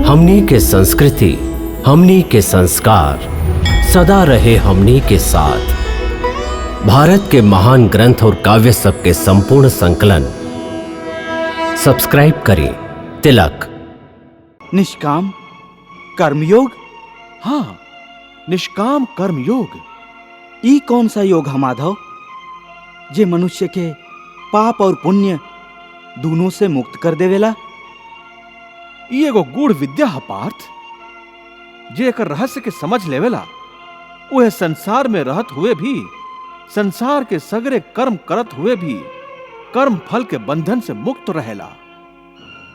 हमनी के संस्कृति, हमनी के संस्कार सदा रहे हमनी के साथ। भारत के महान ग्रंथ और काव्य सब के संपूर्ण संकलन सब्सक्राइब करें तिलक। निष्काम कर्मयोग। हाँ, निष्काम कर्मयोग। ई कौन सा योग है माधव, जे मनुष्य के पाप और पुण्य दोनों से मुक्त कर देवेला? ई एगो गूढ़ विद्या है पार्थ, जे एकर रहस्य के समझ लेवेला वह संसार में रहत हुए भी, संसार के सगरे कर्म करत हुए भी कर्म फल के बंधन से मुक्त रहेला।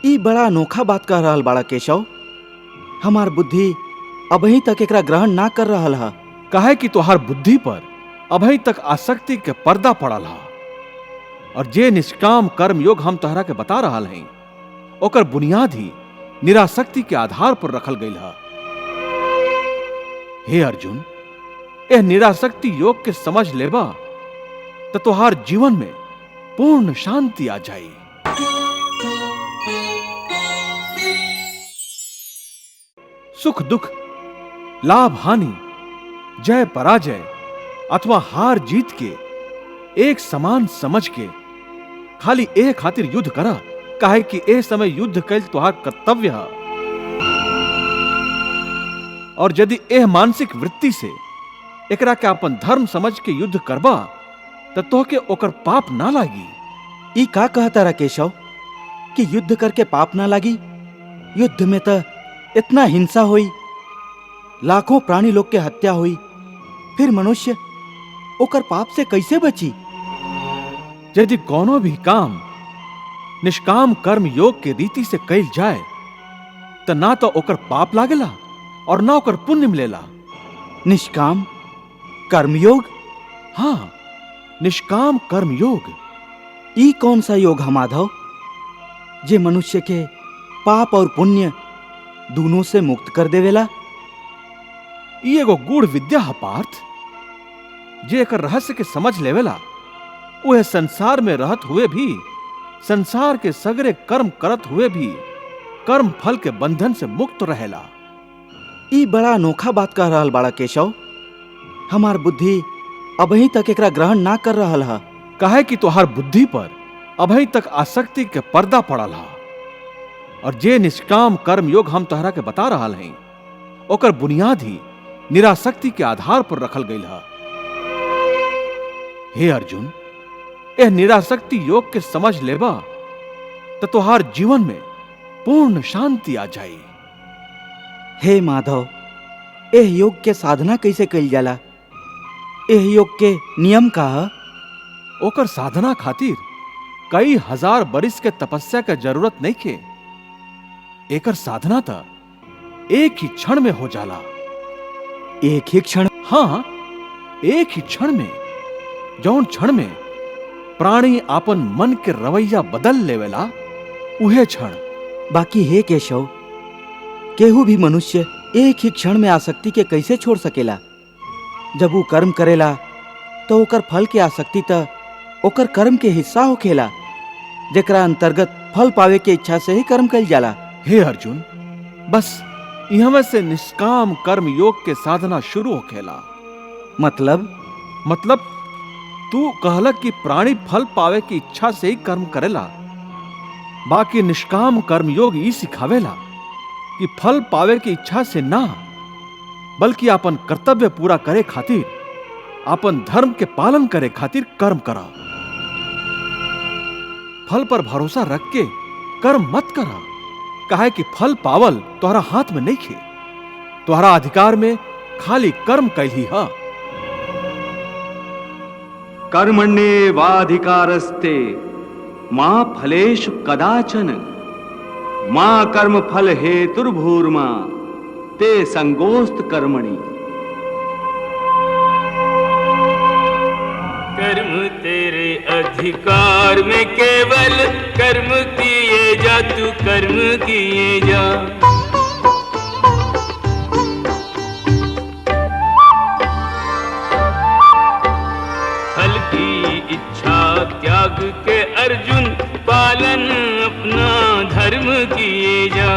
ई बड़ा अनोखा बात कह रहल बाड़ा केशव। हमार बुद्धि अभी तक एकरा ग्रहण ना कर रहल है। काहे कि तोहार बुद्धि पर अभी तक आसक्ति के पर्दा पड़ल है, और जे निष्काम कर्म योग हम तोहरा के बता रहल हैं ओकर बुनियाद ही निरासक्ति के आधार पर रखल गई है। हे अर्जुन, यह निरासक्ति योग के समझ लेबा तो तोहार जीवन में पूर्ण शांति आ जाए। सुख दुख, लाभ हानि, जय पराजय अथवा हार जीत के एक समान समझ के खाली ए खातिर युद्ध करा, काहे कि ए समय युद्ध कैल तोहार कर्तव्य है। और यदि एह मानसिक वृत्ति से एकरा के अपन धर्म समझ के युद्ध करबा तो तोहके ओकर पाप ना लागी। ई का कहता रा केशव कि युद्ध करके पाप ना लागी? युद्ध में तो इतना हिंसा हुई, लाखों प्राणी लोग के हत्या हुई, फिर मनुष्य ओकर पाप से कैसे बची? यदि कोनो भी काम निष्काम कर्म योग के रीति से कैल जाए तो ना तो ओकर पाप लागेला और ना ओकर पुण्य मिलेला। निष्काम कर्मयोग। हाँ, निष्काम कर्म योग। ई कौन सा योग है माधव, जे मनुष्य के पाप और पुण्य दोनों से मुक्त कर देवेला? ई एगो गूढ़ विद्या है पार्थ, जे एकर रहस्य के समझ लेवेला वह संसार में रहत हुए भी, संसार के सगरे कर्म करत हुए भी कर्म फल के बंधन से मुक्त रहेला। ई बड़ा अनोखा बात कह रहल बाड़ा केशव। हमार बुद्धि अभी तक एकरा ग्रहण ना कर रहल है। काहे कि तोहार बुद्धि पर अभी तक आसक्ति के पर्दा पड़ल है, और जे निष्काम कर्म योग हम तोहरा के बता रहल हैं ओकर बुनियाद ही निरासक्ति के आधार पर रखल गई है। हे अर्जुन, यह निरासक्ति योग के समझ लेबा तो तोहार जीवन में पूर्ण शांति आ जाए। हे माधव, एह योग के साधना कैसे कइल जाला? एह योग के नियम का है? ओकर साधना खातिर कई हजार बरिस के तपस्या के जरूरत नहीं के। एकर साधना तो एक ही क्षण में हो जाला। एक ही क्षण? हाँ, एक ही क्षण में। जौन क्षण में प्राणी आपन मन के रवैया बदल लेवेला उहे क्षण। बाकी हे केशव, केहू भी मनुष्य एक ही क्षण में आसक्ति के कैसे छोड़ सकेला? जब वो कर्म करेला तो ओकर फल के आसक्ति तो ओकर कर्म के हिस्सा होखेला, जेकरा अंतर्गत फल पावे के इच्छा से ही कर्म कइल जाला। हे अर्जुन, बस यहाँ से निष्काम कर्म योग के साधना शुरू होखेला। मतलब तू कहला कि प्राणी फल पावे की इच्छा से ही कर्म करेला, बाकी निष्काम कर्म योग ई सिखावेला कि फल पावे की इच्छा से ना, बल्कि अपन कर्तव्य पूरा करे खातिर, अपन धर्म के पालन करे खातिर कर्म करा। फल पर भरोसा रख के कर्म मत करा, काहे कि फल पावल तोहरा हाथ में नहीं खे। तोहरा अधिकार में खाली कर्म कैल ही है। कर्मण्येवाधिकारस्ते मा फलेषु कदाचन मा कर्म फल हेतुर्भूर्मा ते संगोस्त कर्मणि। कर्म तेरे अधिकार में केवल कर्म किए जा, तू कर्म किए जा। फल की इच्छा त्याग के अर्जुन, पालन अपना धर्म किए जा।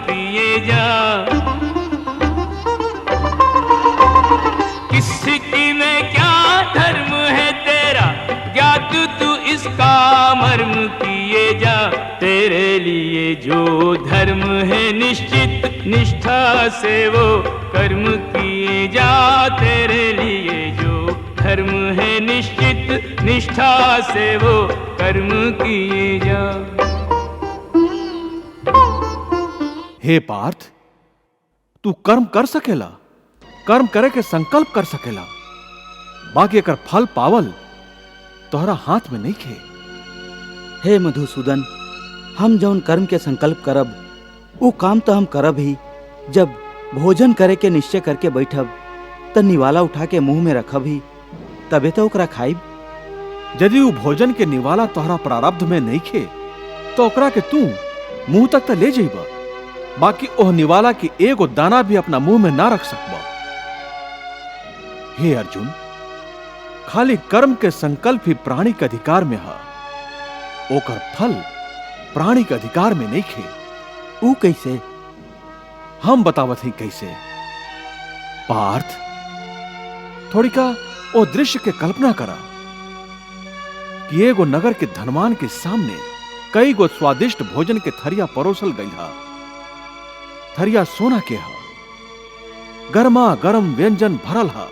किए जा। किसकी में क्या धर्म है तेरा, ज्ञात तू इसका मर्म किए जा। तेरे लिए जो धर्म है निश्चित निष्ठा से वो कर्म किए जा। तेरे लिए जो धर्म है निश्चित निष्ठा से वो कर्म किए जा। हे पार्थ, तू कर्म कर सकेला, कर्म करे के संकल्प कर सकेला, बाकी एकर फल पावल तोहरा हाथ में नहीं खे। हे मधुसूदन, हम जौन कर्म के संकल्प करब वो काम तो हम करब ही। जब भोजन करे के निश्चय करके बैठब त निवाला उठा के मुंह में रखब ही, तबे तो ओकरा खाइब। यदि वो भोजन के निवाला तोहरा प्रारब्ध में नहीं खे तो ओकरा के तू मुंह तक तो ले जाइबा, बाकी ओह निवाला की एगो दाना भी अपना मुंह में ना रख सकबा। हे अर्जुन, खाली कर्म के संकल्प ही प्राणी के अधिकार में है, ओकर फल प्राणी के अधिकार में नहीं खे। ऊ कैसे? हम बतावत ही कैसे। पार्थ, थोड़ी का ओ दृश्य के कल्पना करा कि एगो नगर के धनवान के सामने कई गो स्वादिष्ट भोजन के थरिया परोसल गई हा। थरिया सोना के हा, गर्मा गर्म व्यंजन भरल हा,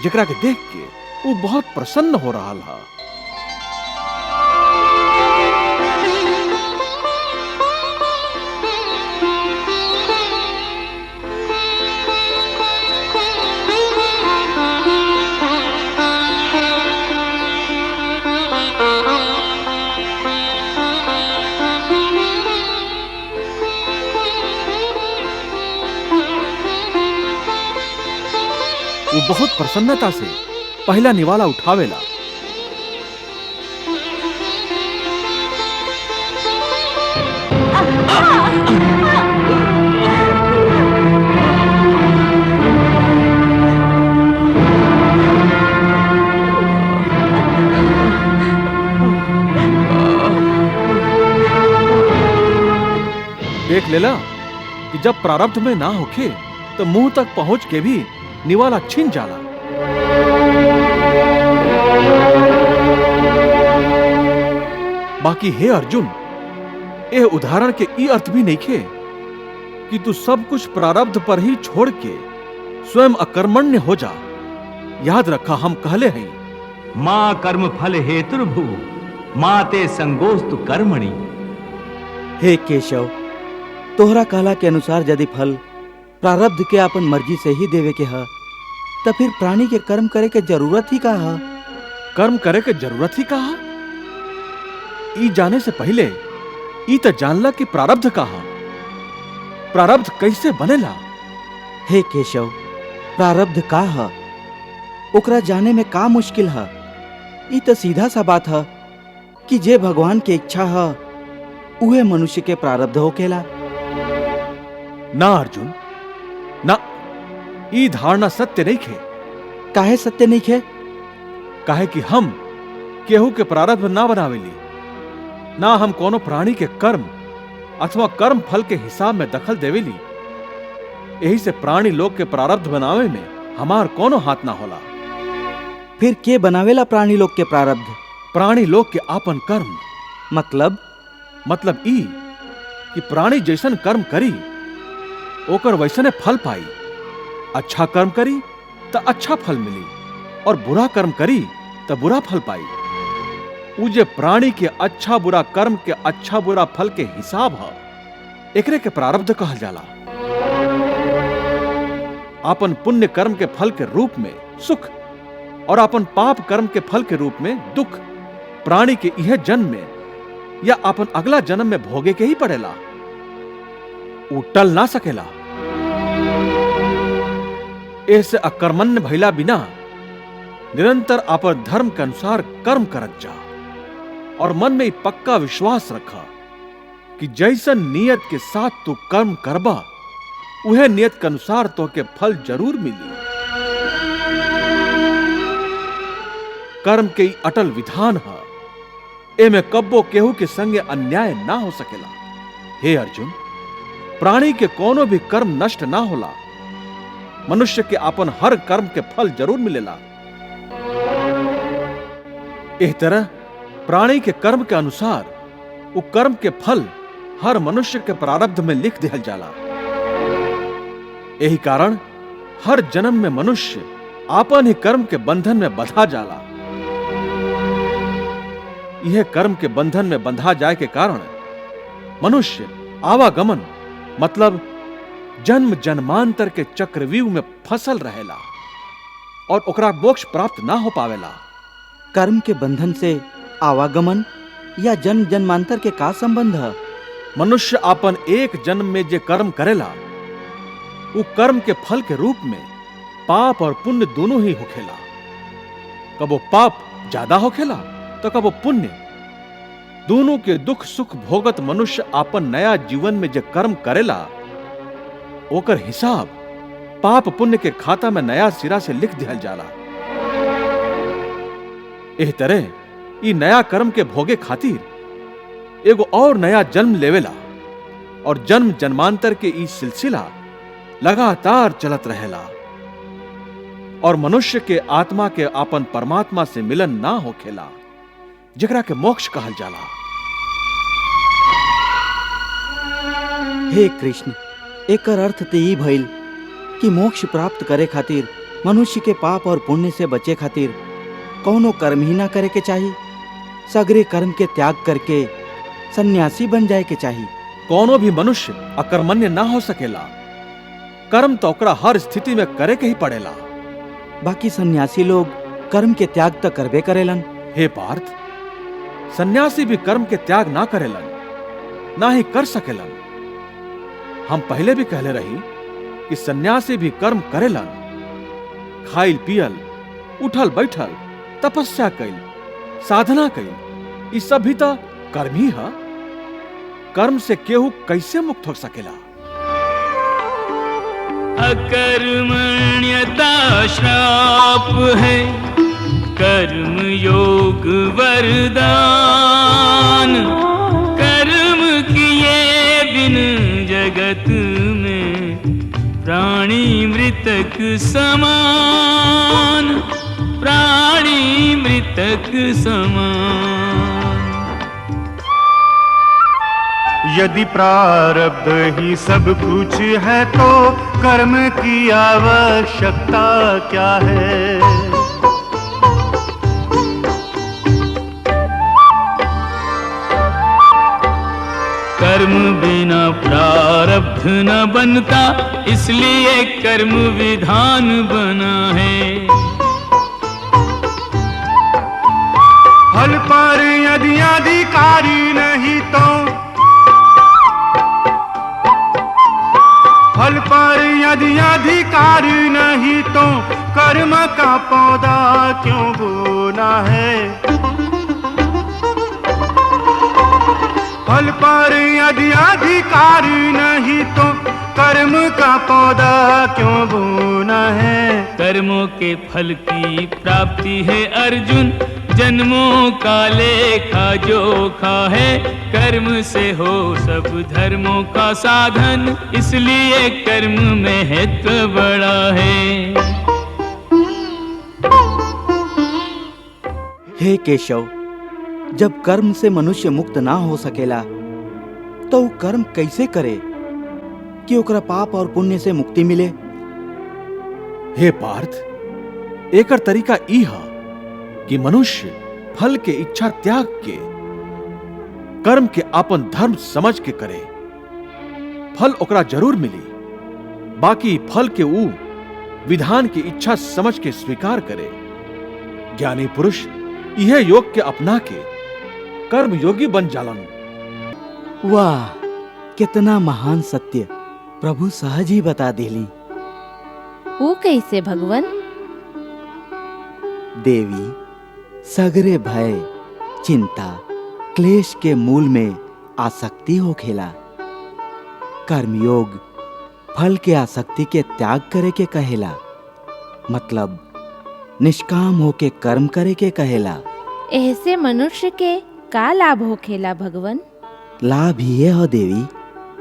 जेकरा के देख के वो बहुत प्रसन्न हो रहा हा। वो बहुत प्रसन्नता से पहला निवाला उठावेला। देख लेला कि जब प्रारब्ध में ना होखे तो मुंह तक पहुंच के भी निवाला छिन जाला। बाकी हे अर्जुन, यह उदाहरण के ई अर्थ भी नहीं खे कि तू सब कुछ प्रारब्ध पर ही छोड़ के स्वयं अकर्मण्य हो जा। याद रखा, हम कहले हैं मां कर्म फल हेतुर्भू माते संगोस्तु कर्मणि। हे केशव, तोहरा कहला के अनुसार यदि फल प्रारब्ध के अपन मर्जी से ही देवे के है, तो फिर प्राणी के कर्म करे के जरूरत ही का है? कर्म करे के जरूरत ही कहा? ई जाने से पहले ई तो जानला कि प्रारब्ध का है, प्रारब्ध कैसे बनेला। हे केशव, प्रारब्ध का है ओकरा जाने में का मुश्किल है? ई तो सीधा सा बात है कि जे भगवान के इच्छा है उहे मनुष्य के प्रारब्ध होकेला। ना अर्जुन ना, ई धारणा सत्य नहीं खे। काहे सत्य नहीं खे? काहे कि हम केहू के प्रारब्ध ना बनावेली, ना हम कोनो प्राणी के कर्म अथवा कर्म फल के हिसाब में दखल देवेली। यही से प्राणी लोग के प्रारब्ध बनावे में हमार कोनो हाथ ना होला। फिर के बनावेला प्राणी लोग के प्रारब्ध? प्राणी लोग के आपन कर्म। मतलब ई कि प्राणी जैसन कर्म करी ओकर वैसने फल पाई। अच्छा कर्म करी तो अच्छा फल मिली, और बुरा कर्म करी तो बुरा फल पाई। उ जे प्राणी के अच्छा बुरा कर्म के अच्छा बुरा फल के हिसाब है, एकरे के प्रारब्ध कहल जाला। अपन पुण्य कर्म के फल के रूप में सुख और अपन पाप कर्म के फल के रूप में दुख प्राणी के यह जन्म में या अपन अगला जन्म में भोगे के ही पड़ेला। उ टल ना सकेला। ऐसे अकर्मण्य भइला बिना निरंतर अपन धर्म के अनुसार कर्म करत जा, और मन में पक्का विश्वास रखा कि जैसन नियत के साथ तू कर्म करबा उहे नियत के अनुसार तो के फल जरूर मिली। कर्म के अटल विधान है, एमे कब्बो केहू के संगे अन्याय ना हो सकेला। हे अर्जुन, प्राणी के कोनो भी कर्म नष्ट ना होला। मनुष्य के अपन हर कर्म के फल जरूर मिलेला। इस तरह प्राणी के कर्म के अनुसार वो कर्म के फल हर मनुष्य के प्रारब्ध में लिख दिया जाला। यही कारण हर जन्म में मनुष्य आपन ही कर्म के बंधन में बंधा जाला। यह कर्म के बंधन में बंधा जाए के कारण मनुष्य आवागमन मतलब जन्म जन्मांतर के चक्रव्यूह में फसल रहेला और ओकरा मोक्ष प्राप्त ना हो पावेला। कर्म के बंधन से आवागमन या जन्म जन्मांतर के का संबंध है? मनुष्य अपन एक जन्म में जे कर्म करेला वो कर्म के फल के रूप में पाप और पुण्य दोनों ही होखेला। कबो पाप ज्यादा होखेला तो कबो पुण्य। दोनों के दुख सुख भोगत मनुष्य अपन नया जीवन में जे कर्म करेला ओकर हिसाब पाप पुण्य के खाता में नया सिरा से लिख दिया जाला। एह तरह ई नया कर्म के भोगे खातिर एगो और नया जन्म लेवेला और जन्म जन्मांतर के ई सिलसिला लगातार चलत रहेला और मनुष्य के आत्मा के आपन परमात्मा से मिलन ना होखेला, जेकरा के मोक्ष कहल जाला। हे कृष्ण, एकर अर्थ ते ई भइल कि मोक्ष प्राप्त करे खातिर मनुष्य के पाप और पुण्य से बचे खातिर कौनो कर्म ही ना करे के चाही। सगरे कर्म के त्याग करके सन्यासी बन जाए के चाही। कोनो भी मनुष्य अकर्मण्य ना हो सकेला। कर्म तो ओकरा हर स्थिति में करे के ही पड़ेला। बाकी सन्यासी लोग कर्म के त्याग तो करबे करेलन। हे पार्थ, सन्यासी भी कर्म के त्याग ना करेलन, ना ही कर सकेलन। हम पहले भी कहले रही कि सन्यासी भी कर्म करेलन। खाइल पियल, उठल बैठल, तपस्या कैल, साधना कैल, ये सब भी तो कर्म ही है। कर्म से केहू कैसे मुक्त हो सकेला? अकर्मण्यता श्राप है, कर्म योग वरदान। कर्म किए बिन जगत में प्राणी मृतक समान, प्राणी मृतक समान। यदि प्रारब्ध ही सब कुछ है तो कर्म की आवश्यकता क्या है? कर्म बिना प्रारब्ध न बनता, इसलिए कर्म विधान बना है। फल पर यदि अधिकारी नहीं तो, फल पर यदि अधिकारी नहीं तो कर्म का पौधा क्यों बोना है? फल पर यदि अधिकारी नहीं तो कर्म का पौधा क्यों बोना है? कर्मों के फल की प्राप्ति है अर्जुन, जन्मों का लेखा जोखा है। कर्म से हो सब धर्मों का साधन, इसलिए कर्म महत्व बड़ा है। हे केशव, जब कर्म से मनुष्य मुक्त ना हो सकेला तो वो कर्म कैसे करे कि ओकरा पाप और पुण्य से मुक्ति मिले? हे पार्थ, एकर तरीका ई है कि मनुष्य फल के इच्छा त्याग के कर्म के आपन धर्म समझ के करे। फल ओकरा जरूर मिली, बाकी फल के ऊ विधान की इच्छा समझ के स्वीकार करे। ज्ञानी पुरुष यह योग के अपना के कर्म योगी बन जालन। वाह, कितना महान सत्य प्रभु सहज ही बता दिली। वो कैसे भगवन? देवी, सगरे भय, चिंता, क्लेश के मूल में आसक्ति हो खेला। कर्मयोग फल के आसक्ति के त्याग करे के कहेला, मतलब निष्काम होके कर्म करे के कहेला। ऐसे मनुष्य के का लाभ होखेला भगवन? लाभ ये हो देवी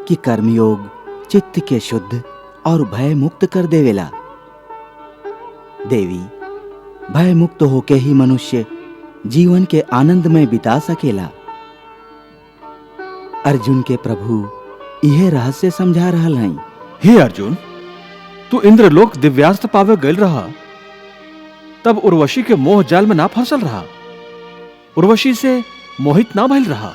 कि कर्मयोग चित्त के शुद्ध और भय मुक्त कर देवेला। देवी, भय मुक्त होके ही मनुष्य जीवन के आनंद में बिता सकेला। अर्जुन के प्रभु यह रहस्य समझा रहल हैं। हे अर्जुन, तू इंद्रलोक दिव्यास्त्र पावे गल रहा, तब उर्वशी के मोह जाल में ना फंसल रहा, उर्वशी से मोहित ना भइल रहा,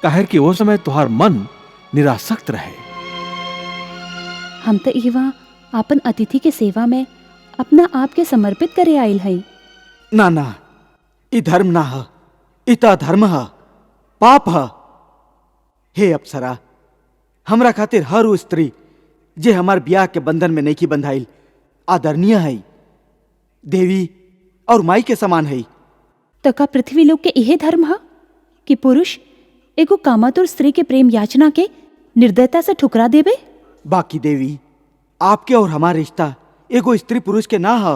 काहे कि वो समय तुहार मन निरासक्त रहे। हम तो इहवा आपन अतिथि के सेवा में अपना आप के समर्पित करे आइल हई। ना ना, ई धर्म ना है, ई त धर्म है, पाप है। हे अप्सरा, हमरा खातिर हर वो स्त्री जे हमार ब्याह के बंधन में नहीं की बंधाइल आदरणीय है, देवी और माई के समान है। तो का पृथ्वी लोक के इहे धर्म है कि पुरुष एगो कामातुर स्त्री के प्रेम याचना के निर्दयता से ठुकरा देवे? बाकी देवी, आपके और हमारा रिश्ता एगो स्त्री पुरुष के ना है,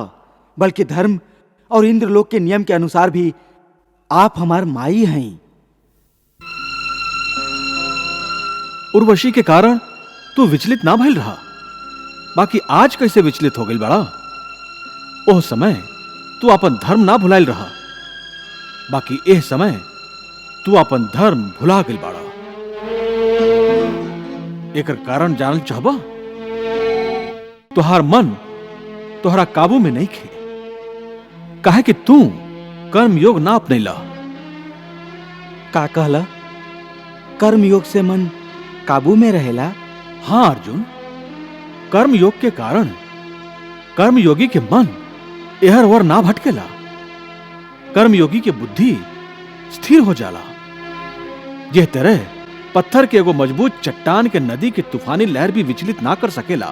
बल्कि धर्म और इंद्रलोक के नियम के अनुसार भी आप हमार माई हैं। उर्वशी के कारण तू विचलित ना भइल रहा, बाकी आज कैसे विचलित हो गई बड़ा? ओह समय तू अपन धर्म ना भुलाइल रहा, बाकी एह समय तू अपन धर्म भुला गई बड़ा। एकर कारण जानल चाहबा? तुहार मन तोहरा काबू में नहीं खे, काहे कि तू कर्म योग ना अपनैला। का कहला? कर्म योग से मन काबू में रहेला? हाँ अर्जुन, कर्म योग के कारण कर्म योगी के मन एहर ओर ना भटकेला, कर्म योगी के बुद्धि स्थिर हो जाला। यह तरह पत्थर के एगो मजबूत चट्टान के नदी के तूफानी लहर भी विचलित ना कर सकेला।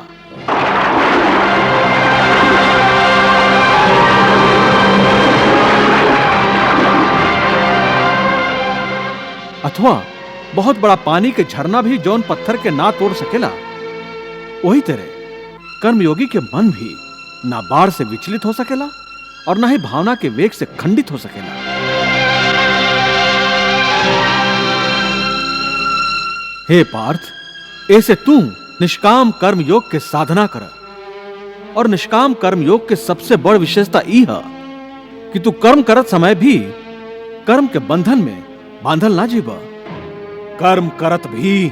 अथवा बहुत बड़ा पानी के झरना भी जौन पत्थर के ना तोड़ सकेला, वही तरह कर्मयोगी के मन भी ना बाढ़ से विचलित हो सकेला और ना ही भावना के वेग से खंडित हो सकेला। हे पार्थ, ऐसे तू निष्काम कर्म योग के साधना कर, और निष्काम कर्म योग के सबसे बड़ विशेषता ई है कि तू कर्म करत समय भी कर्म के बंधन में बांधल ना जीवा। कर्म करत भी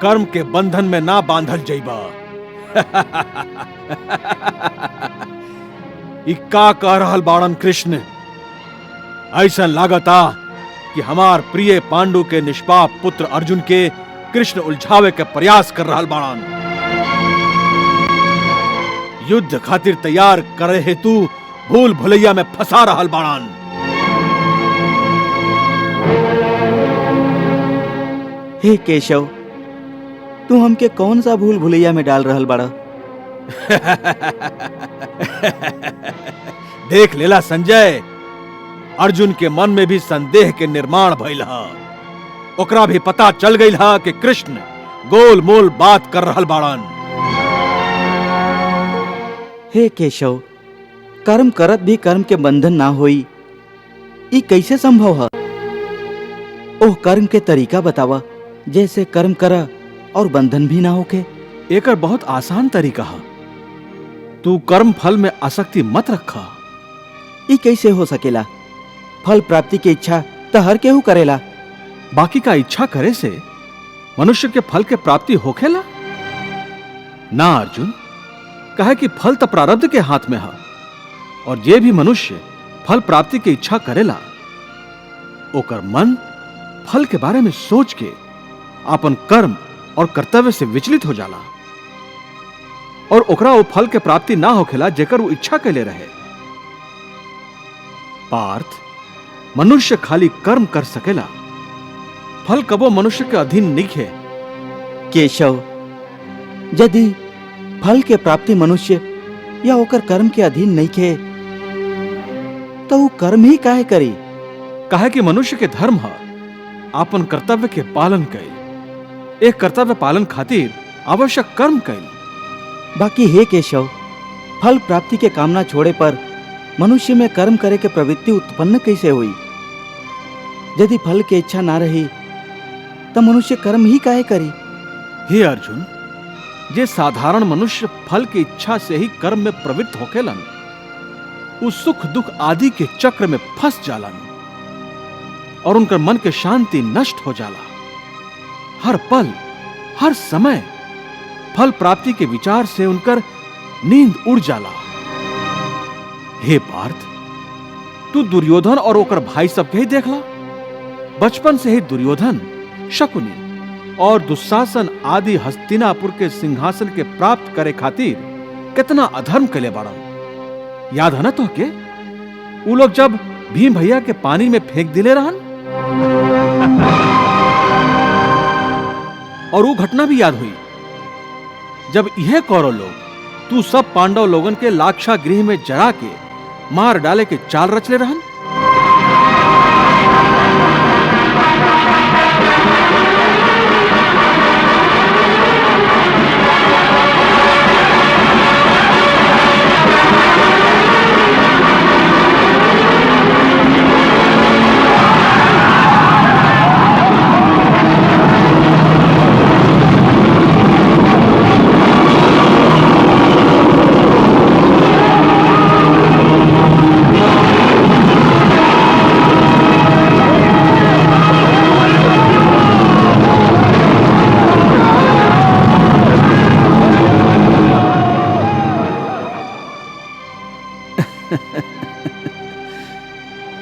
कर्म के बंधन में ना बांधल जइबा। इक्का कह रहल बाणन कृष्ण, ऐसा लागता कि हमार प्रिय पांडु के निष्पाप पुत्र अर्जुन के कृष्ण उलझावे के प्रयास कर रहल बाणन। युद्ध खातिर तैयार करे हेतु भूल भुलैया में फंसा रहल बाणन। हे केशव, तू हमके कौन सा भूल भुलैया में डाल रहल बड़ा? देख लेला संजय, अर्जुन के मन में भी संदेह के निर्माण भइल हा। ओकरा भी पता चल गई हा कि कृष्ण गोल मोल बात कर रहल बाड़न। हे केशव, कर्म करत भी कर्म के बंधन ना होई, ई कैसे संभव है? ओह कर्म के तरीका बतावा जैसे कर्म करा और बंधन भी ना होके। एकर बहुत आसान तरीका है, तू कर्म फल में आसक्ति मत रखा। ई कैसे हो सकेला? फल प्राप्ति की इच्छा तो हर केहू करेला। बाकी का इच्छा करे से मनुष्य के फल के प्राप्ति होखेला ना अर्जुन, कहे कि फल तो प्रारब्ध के हाथ में है, और जे भी मनुष्य फल प्राप्ति की इच्छा करेला ओकर मन फल के बारे में सोच के अपन कर्म और कर्तव्य से विचलित हो जाला, और ओकरा वो फल के प्राप्ति ना होखेला जेकर वो इच्छा के ले रहे। पार्थ, मनुष्य खाली कर्म कर सकेला, फल कबो मनुष्य के अधीन नहीं है। केशव, यदि फल के प्राप्ति मनुष्य या ओकर कर्म के अधीन नहीं खे तो वो कर्म ही काहे करी? कहे कि मनुष्य के धर्म है आपन कर्तव्य के पालन कैल, एक कर्तव्य पालन खातिर आवश्यक कर्म कैल। बाकी हे केशव, फल प्राप्ति के कामना छोड़े पर मनुष्य में कर्म करे के प्रवृत्ति उत्पन्न कैसे हुई? यदि फल की इच्छा ना रही तो मनुष्य कर्म ही काहे करी? हे अर्जुन, जे साधारण मनुष्य फल की इच्छा से ही कर्म में प्रवृत्त होकेलन, उस सुख दुख आदि के चक्र में फंस जालन और उनका मन के शांति नष्ट हो जाला। हर पल हर समय फल प्राप्ति के विचार से उनकर नींद उड़ जाला। हे पार्थ, तू दुर्योधन और ओकर भाई सबके ही देखला। बचपन से ही दुर्योधन, शकुनी और दुशासन आदि हस्तिनापुर के सिंहासन के प्राप्त करे खातिर कितना अधर्म कले बाड़न। याद है ना तो के वो लोग जब भीम भैया के पानी में फेंक दिले रहन, और वो घटना भी याद हुई जब यह कौरव लोग तू सब पांडव लोगन के लाक्षा गृह में जरा के मार डाले के चाल रचले रहन।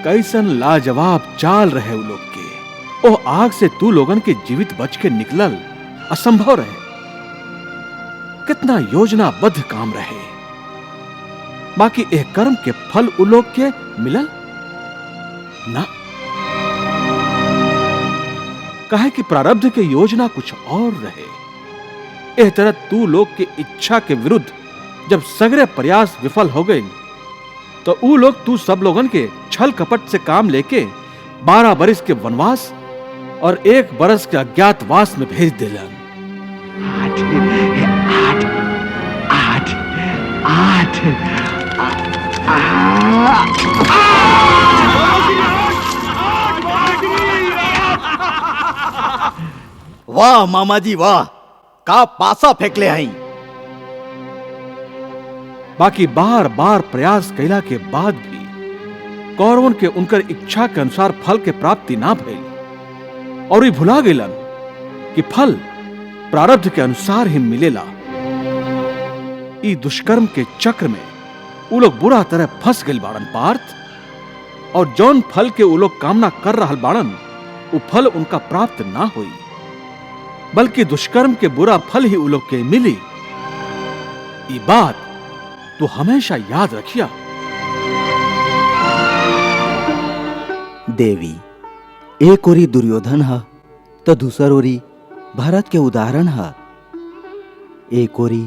कैसन लाजवाब चाल रहे वो लोग के। ओ आग से तू लोगन के जीवित बच के निकलल असंभव रहे। कितना योजनाबद्ध काम रहे। बाकी एक कर्म के फल उ लोग के मिलल ना। कहे कि प्रारब्ध के योजना कुछ और रहे। एह तरह तू लोग के इच्छा के विरुद्ध जब सगरे प्रयास विफल हो गए तो ऊ लोग तू सब लोगन के छल कपट से काम लेके 12 बरस के वनवास और 1 बरस के अज्ञातवास में भेज दिलन। वाह मामा जी वाह, का पासा फेंकले हई। बाकी बार बार प्रयास कैला के बाद भी कौरवन के उनकर इच्छा के अनुसार फल के प्राप्ति ना भइल और ये भुला गइलन कि फल प्रारब्ध के अनुसार ही मिलेला। ई दुष्कर्म के चक्र में वो लोग बुरा तरह फंस गइल बाड़न पार्थ, और जौन फल के वो लोग कामना कर रहल बाड़न वो फल उनका प्राप्त ना हुई, बल्कि दुष्कर्म के बुरा फल ही वो लोग के मिली। ई बात तो हमेशा याद रखिया। देवी, एक ओरी दुर्योधन है तो दूसर ओरी भरत के उदाहरण है। एक ओरी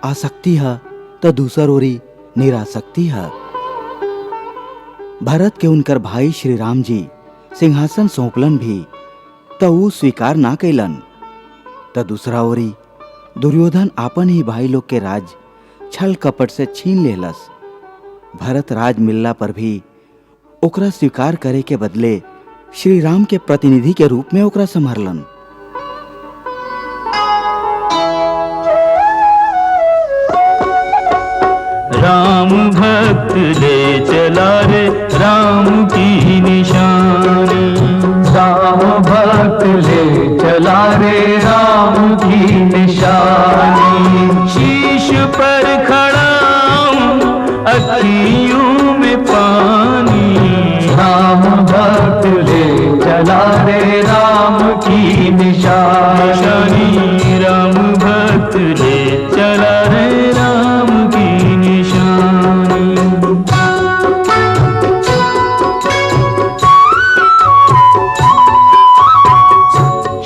आसक्ति है तो दूसर ओरी निरासक्ति है। भरत के उनकर भाई श्री राम जी सिंहासन सौंपलन भी तो वो स्वीकार ना कैलन, तो दूसरा ओरी दुर्योधन आपन ही भाई लोग के राज छल कपट से छीन लेलस। भरत राज मिलला पर भी ओकरा स्वीकार करे के बदले श्री राम के प्रतिनिधि के रूप में ओकरा संभरलन। राम भक्त ले चला रे राम की निशानी। राम भक्त ले चला रे राम की निशानी। शीश पर खड़ा हूँ अखियों में पानी। राम भक्त ले चला रे राम की निशानी। राम भक्त ले चला रे राम की निशानी।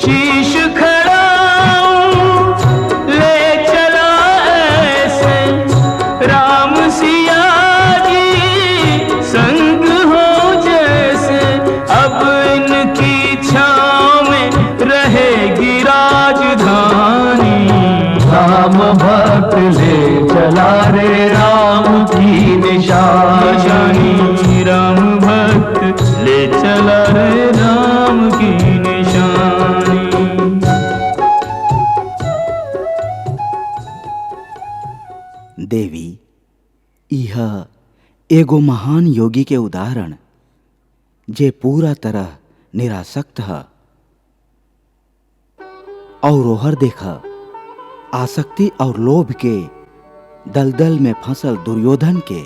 शीश खड़ा ले चला ऐसे राम सिया जी संग हो जैसे। अब इनकी छाँव में रहेगी राजधानी। राम भक्त ले चला रे राम की निशानी। राम भक्त ले चला रे राम की निशानी। देवी, यह एगो महान योगी के उदाहरण जे पूरा तरह निरासक्त है। और ओहर देखा आसक्ति और लोभ के दलदल में फंसल दुर्योधन के।